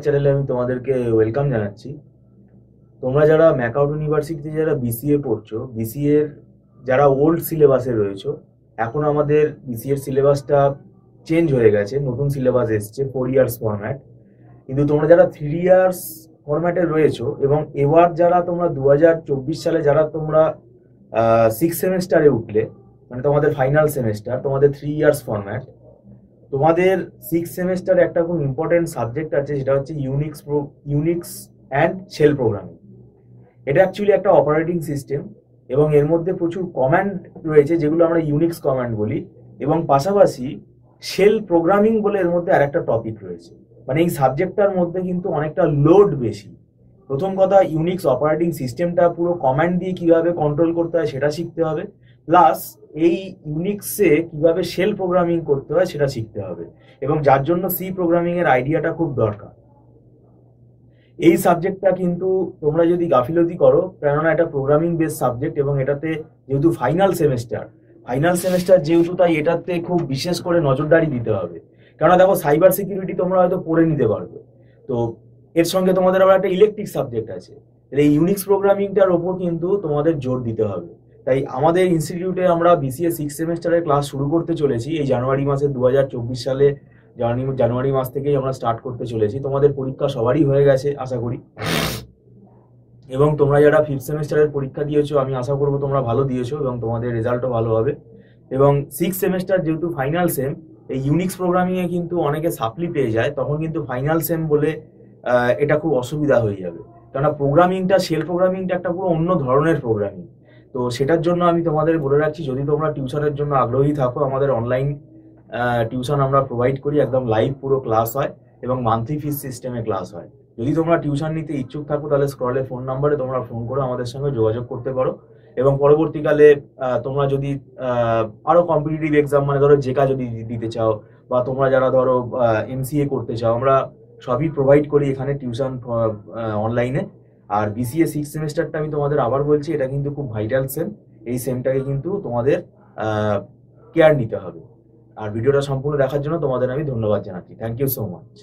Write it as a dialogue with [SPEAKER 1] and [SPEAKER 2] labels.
[SPEAKER 1] চ্যানেলে আমি তোমাদেরকে ওয়েলকাম জানাচ্ছি। তোমরা যারা ম্যাকআউট ইউনিভার্সিটিতে যারা বিসিএ পড়ছো, বিসিএ এর যারা ওল্ড সিলেবাসে রয়েছো, এখন আমাদের বিসিএ এর সিলেবাসটা চেঞ্জ হয়ে গেছে, নতুন সিলেবাস এসছে 4 ইয়ার্স ফরম্যাট। কিন্তু তোমরা যারা 3 ইয়ার্স ফরম্যাটে রয়েছো এবং এবার যারা তোমরা 2024 সালে যারা তোমরা 6 সেমেস্টারে উঠলে, মানে তোমাদের ফাইনাল সেমেস্টার, তোমাদের 3 ইয়ার্স ফরম্যাট, তোমাদের 6 সেমেস্টারে একটা খুব ইম্পর্টেন্ট সাবজেক্ট আছে, যেটা হচ্ছে ইউনিক্স অ্যান্ড শেল প্রোগ্রামিং। এটা অ্যাকচুয়ালি একটা অপারেটিং সিস্টেম এবং এর মধ্যে প্রচুর কমান্ড রয়েছে যেগুলো আমরা ইউনিক্স কমান্ড বলি, এবং পাশাপাশি শেল প্রোগ্রামিং বলে এর মধ্যে আরেকটা টপিক রয়েছে। মানে এই সাবজেক্টটার মধ্যে কিন্তু অনেকটা লোড বেশি। প্রথম কথা, ইউনিক্স অপারেটিং সিস্টেমটা পুরো কমান্ড দিয়ে কিভাবে কন্ট্রোল করতে হয় সেটা শিখতে হবে, প্লাস এই ইউনিক্সে কিভাবে শেল প্রোগ্রামিং করতে হয় সেটা শিখতে হবে, এবং যার জন্য সি প্রোগ্রামিং এর আইডিয়াটা খুব দরকার। এই সাবজেক্টটা কিন্তু তোমরা যদি গাফিলতি করো, কেননা এটা প্রোগ্রামিং বেস সাবজেক্ট এবং এটাতে যেহেতু ফাইনাল সেমেস্টার যেহেতু, তাই এটাতে খুব বিশেষ করে নজরদারি দিতে হবে। কেননা দেখো, সাইবার সিকিউরিটি তোমরা হয়তো পড়ে নিতে পারবে, তো এর সঙ্গে তোমাদের আবার একটা ইলেকট্রিক সাবজেক্ট আছে, এই ইউনিক্স প্রোগ্রামিংটার ওপর কিন্তু তোমাদের জোর দিতে হবে। তাই আমাদের ইনস্টিটিউটে আমরা বিসিএ 6 সেমেস্টারের ক্লাস শুরু করতে চলেছি এই জানুয়ারি মাসে, 2024 সালে জানুয়ারি মাস থেকেই আমরা স্টার্ট করতে চলেছি। তোমাদের পরীক্ষা সবারই হয়ে গেছে আশা করি, এবং তোমরা যারা 5th সেমেস্টারের পরীক্ষা দিয়েছো, আমি আশা করবো তোমরা ভালো দিয়েছো এবং তোমাদের রেজাল্টও ভালো হবে। এবং 6 সেমেস্টার যেহেতু ফাইনাল সেম, এই ইউনিক্স প্রোগ্রামিং এ কিন্তু অনেকে সাপ্লি পেয়ে যায়, তখন কিন্তু ফাইনাল সেম বলে এটা খুব অসুবিধা হয়ে যাবে। কেননা প্রোগ্রামিংটা, শেল প্রোগ্রামিংটা একটা পুরো অন্য ধরনের প্রোগ্রামিং। তো সেটার জন্য আমি তোমাদের বলে রাখছি, যদি তোমরা টিউশনের জন্য আগ্রহী থাকো, আমাদের অনলাইন টিউশন আমরা প্রোভাইড করি, একদম লাইভ পুরো ক্লাস হয় এবং মান্থলি ফিস সিস্টেমে ক্লাস হয়। যদি তোমরা টিউশন নিতে ইচ্ছুক থাকো, তাহলে স্ক্রলে ফোন নাম্বারে তোমরা ফোন করে আমাদের সঙ্গে যোগাযোগ করতে পারো। এবং পরবর্তীকালে তোমরা যদি আরো কম্পিটিটিভ এক্সাম, মানে ধরো জেকা যদি দিতে চাও, বা তোমরা যারা ধরো এমসিএ করতে চাও, আমরা সবই প্রোভাইড করি এখানে টিউশন অনলাইনে। আর বিসিএ 6 সেমেস্টারটা আমি তোমাদের আবার বলছি, এটা কিন্তু খুব ভাইটাল সেম। এই সেমটাকে কিন্তু তোমাদের কেয়ার নিতে হবে। আর ভিডিওটা সম্পূর্ণ দেখার জন্য তোমাদের আমি ধন্যবাদ জানাচ্ছি। Thank you so much.